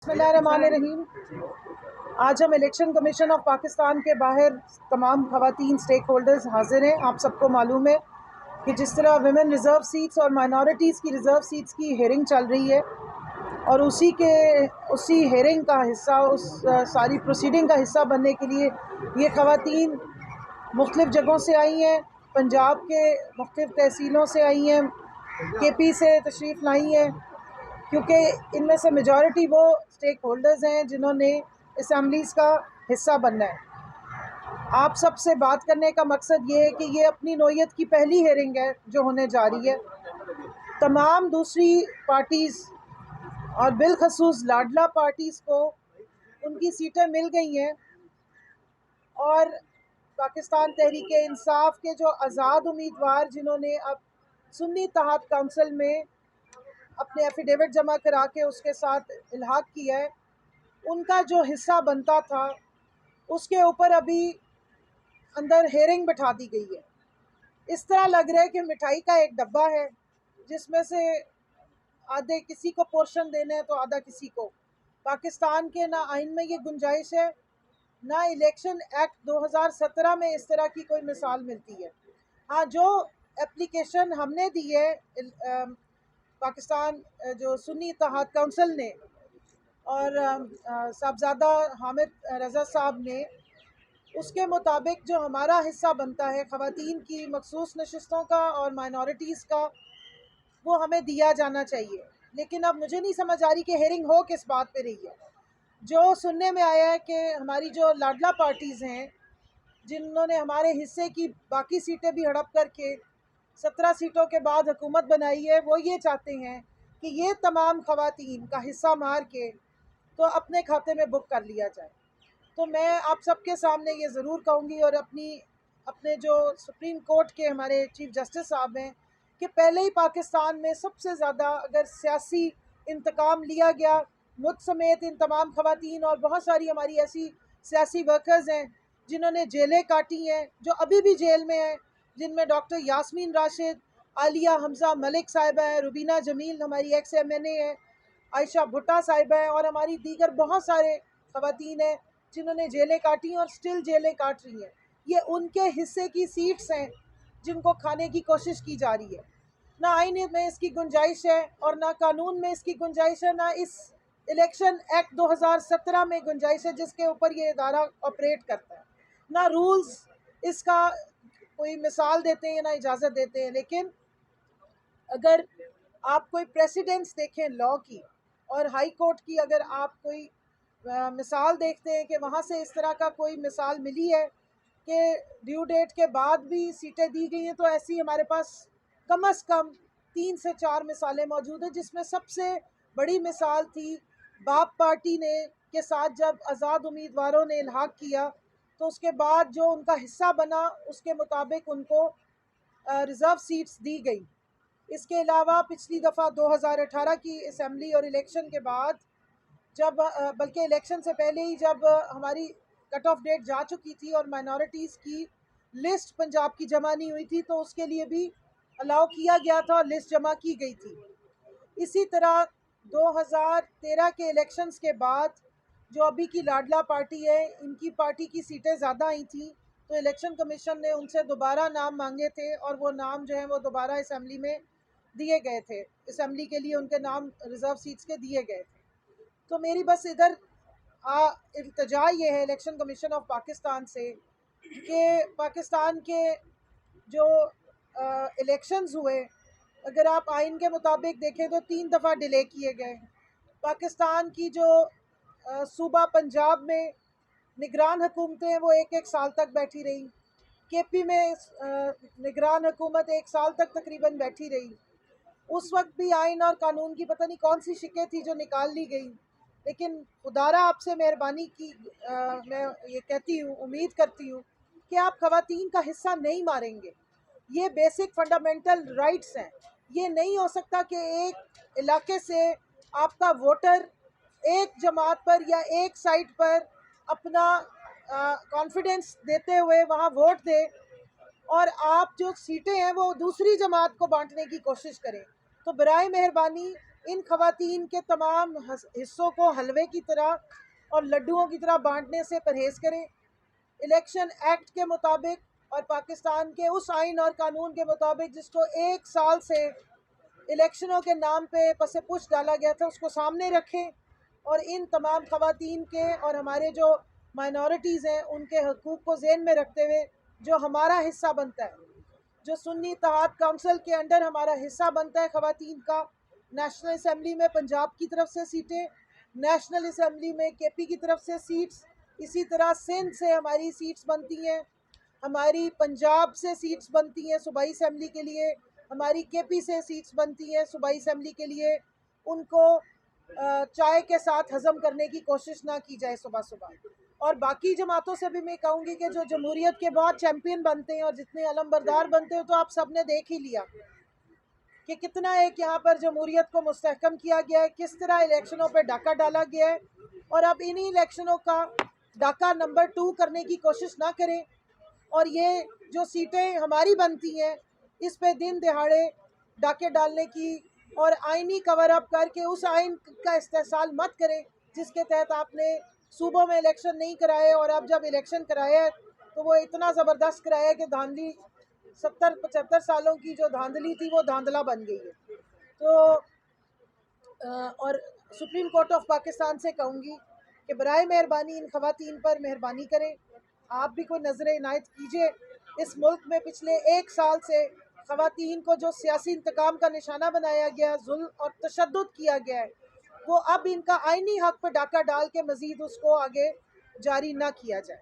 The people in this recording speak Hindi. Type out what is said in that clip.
बिस्मिल्लाहिर्रहमानिर्रहीम। आज हम इलेक्शन कमीशन ऑफ पाकिस्तान के बाहर तमाम ख़वातीन स्टेक होल्डर्स हाजिर हैं। आप सबको मालूम है कि जिस तरह विमेन रिज़र्व सीट्स और माइनॉरिटीज़ की रिज़र्व सीट्स की हेयरिंग चल रही है और उसी हेयरिंग का हिस्सा, सारी प्रोसीडिंग का हिस्सा बनने के लिए ये ख़वातीन मुख्तलिफ़ जगहों से आई हैं। पंजाब के मुख्तलिफ़ तहसीलों से आई हैं, KP से तशरीफ़ लाई हैं, क्योंकि इनमें से मेजॉरिटी वो स्टेक होल्डर्स हैं जिन्होंने असम्बलीज़ का हिस्सा बनना है। आप सब से बात करने का मकसद ये है कि ये अपनी नौयत की पहली हेयरिंग है जो होने जा रही है। तमाम दूसरी पार्टीज़ और बिलखसूस लाडला पार्टीज़ को उनकी सीटें मिल गई हैं और पाकिस्तान तहरीक इंसाफ के जो आज़ाद उम्मीदवार जिन्होंने अब सुन्नी इत्तेहाद काउंसिल में अपने एफिडेविट जमा करा के उसके साथ इल्हाक किया है, उनका जो हिस्सा बनता था उसके ऊपर अभी अंदर हेयरिंग बिठा दी गई है। इस तरह लग रहा है कि मिठाई का एक डब्बा है जिसमें से आधे किसी को पोर्शन देना है तो आधा किसी को। पाकिस्तान के ना आइन में ये गुंजाइश है, ना इलेक्शन एक्ट 2017 में इस तरह की कोई मिसाल मिलती है। हाँ, जो एप्लीकेशन हमने दी है पाकिस्तान जो सुन्नी इत्तेहाद काउंसिल ने और साहबजादा हामिद रज़ा साहब ने, उसके मुताबिक जो हमारा हिस्सा बनता है ख़वातीन की मखसूस नशिस्तों का और माइनॉरिटीज़ का, वो हमें दिया जाना चाहिए। लेकिन अब मुझे नहीं समझ आ रही कि हेयरिंग हो किस बात पे रही है। जो सुनने में आया है कि हमारी जो लाडला पार्टीज़ हैं जिन्होंने हमारे हिस्से की बाकी सीटें भी हड़प करके 17 सीटों के बाद हुकूमत बनाई है, वो ये चाहते हैं कि ये तमाम ख़वातीन का हिस्सा मार के तो अपने खाते में बुक कर लिया जाए। तो मैं आप सबके सामने ये ज़रूर कहूँगी और अपने जो सुप्रीम कोर्ट के हमारे चीफ जस्टिस साहब हैं कि पहले ही पाकिस्तान में सबसे ज़्यादा अगर सियासी इंतकाम लिया गया, मुझ समेत इन तमाम ख़वातीन और बहुत सारी हमारी ऐसी सियासी वर्कर्स हैं जिन्होंने जेलें काटी हैं, जो अभी भी जेल में हैं, जिनमें डॉक्टर यास्मीन राशिद, आलिया हमज़ा मलिक साहिबा हैं, रुबीना जमील हमारी XMNA है, आयशा भुट्टा साहिबा हैं और हमारी दीगर बहुत सारे ख़वातीन हैं जिन्होंने जेलें काटी और स्टिल जेलें काट रही हैं। ये उनके हिस्से की सीट्स हैं जिनको खाने की कोशिश की जा रही है। ना आइन में इसकी गुंजाइश है और ना कानून में इसकी गुंजाइश है, ना इस इलेक्शन एक्ट 2017 में गुंजाइश है जिसके ऊपर ये इदारा ऑपरेट करता है। ना रूल्स इसका कोई मिसाल देते हैं ना इजाज़त देते हैं। लेकिन अगर आप कोई प्रेसिडेंट्स देखें लॉ की और हाई कोर्ट की, अगर आप कोई मिसाल देखते हैं कि वहाँ से इस तरह का कोई मिसाल मिली है कि ड्यू डेट के बाद भी सीटें दी गई हैं, तो ऐसी हमारे पास कम से कम 3 से 4 मिसालें मौजूद हैं, जिसमें सबसे बड़ी मिसाल थी बाप पार्टी ने के साथ जब आज़ाद उम्मीदवारों ने इल्हाक किया तो उसके बाद जो उनका हिस्सा बना उसके मुताबिक उनको रिज़र्व सीट्स दी गई। इसके अलावा पिछली दफ़ा 2018 की असम्बली और इलेक्शन के बाद जब बल्कि इलेक्शन से पहले ही जब हमारी कट ऑफ डेट जा चुकी थी और माइनॉरिटीज़ की लिस्ट पंजाब की जमा नहीं हुई थी, तो उसके लिए भी अलाउ किया गया था और लिस्ट जमा की गई थी। इसी तरह 2013 के इलेक्शंस के बाद जो अभी की लाडला पार्टी है, इनकी पार्टी की सीटें ज़्यादा आई थी, तो इलेक्शन कमीशन ने उनसे दोबारा नाम मांगे थे और वो नाम जो है वो दोबारा असम्बली में दिए गए थे। असम्बली के लिए उनके नाम रिज़र्व सीट्स के दिए गए थे। तो मेरी बस इधर इल्तिजा ये है इलेक्शन कमीशन ऑफ पाकिस्तान से कि पाकिस्तान के जो इलेक्शंस हुए, अगर आप आइन के मुताबिक देखें तो 3 दफ़ा डिले किए गए। पाकिस्तान की जो सूबा पंजाब में निगरान हुकूमतें वो 1-1 साल तक बैठी रही, KP में निगरान हुकूमत 1 साल तक तकरीबन बैठी रही। उस वक्त भी आइन और कानून की पता नहीं कौन सी शिकें थी जो निकाल ली गई। लेकिन खुदारा आपसे मेहरबानी की मैं ये कहती हूँ, उम्मीद करती हूँ कि आप ख़वातीन का हिस्सा नहीं मारेंगे। ये बेसिक फंडामेंटल राइट्स हैं। ये नहीं हो सकता कि एक इलाके से आपका वोटर एक जमात पर या एक साइड पर अपना कॉन्फिडेंस देते हुए वहाँ वोट दे और आप जो सीटें हैं वो दूसरी जमात को बांटने की कोशिश करें। तो बराए मेहरबानी इन खवातीन के तमाम हिस्सों को हलवे की तरह और लड्डुओं की तरह बांटने से परहेज़ करें। इलेक्शन एक्ट के मुताबिक और पाकिस्तान के उस आइन और कानून के मुताबिक जिसको 1 साल से इलेक्शनों के नाम पे पसे पुश डाला गया था, उसको सामने रखें और इन तमाम खवातीन के और हमारे जो माइनॉरिटीज़ हैं उनके हकूक़ को ज़हन में रखते हुए जो हमारा हिस्सा बनता है, जो सुन्नी इत्तेहाद काउंसिल के अंडर हमारा हिस्सा बनता है खवातीन का, नेशनल असम्बली में पंजाब की तरफ से सीटें, नेशनल असम्बली में केपी की तरफ से सीट्स, इसी तरह सिंध से हमारी सीट्स बनती हैं, हमारी पंजाब से सीट्स बनती हैं सूबाई असम्बली के लिए, हमारी केपी से सीट्स बनती हैं सूबाई असम्बली के लिए। उनको चाय के साथ हज़म करने की कोशिश ना की जाए सुबह सुबह। और बाकी जमातों से भी मैं कहूँगी कि जो जमहूरियत के बहुत चैम्पियन बनते हैं और जितने अलमबरदार बनते हैं, तो आप सब ने देख ही लिया कि कितना एक यहाँ पर जमहूरियत को मुस्तहकम किया गया है, किस तरह इलेक्शनों पर डाका डाला गया है। और अब इन्हीं इलेक्शनों का डाका नंबर 2 करने की कोशिश ना करें और ये जो सीटें हमारी बनती हैं इस पे दिन दिहाड़े डाके डालने की और आइनी कवर अप करके उस आइन का इस्तेमाल मत करें जिसके तहत आपने सूबों में इलेक्शन नहीं कराए और अब जब इलेक्शन कराया है तो वो इतना ज़बरदस्त कराया कि धांधली 70-75 सालों की जो धांधली थी वो धांधला बन गई है। तो और सुप्रीम कोर्ट ऑफ पाकिस्तान से कहूँगी कि बराए मेहरबानी इन खवातीन पर मेहरबानी करें, आप भी कोई नज़र इनायत कीजिए। इस मुल्क में पिछले 1 साल से खवातीन को जो सियासी इंतकाम का निशाना बनाया गया, जुल्म और तशद्दुद किया गया है, वो अब इनका आइनी हक़ पर डाका डाल के मज़ीद उसको आगे जारी ना किया जाए।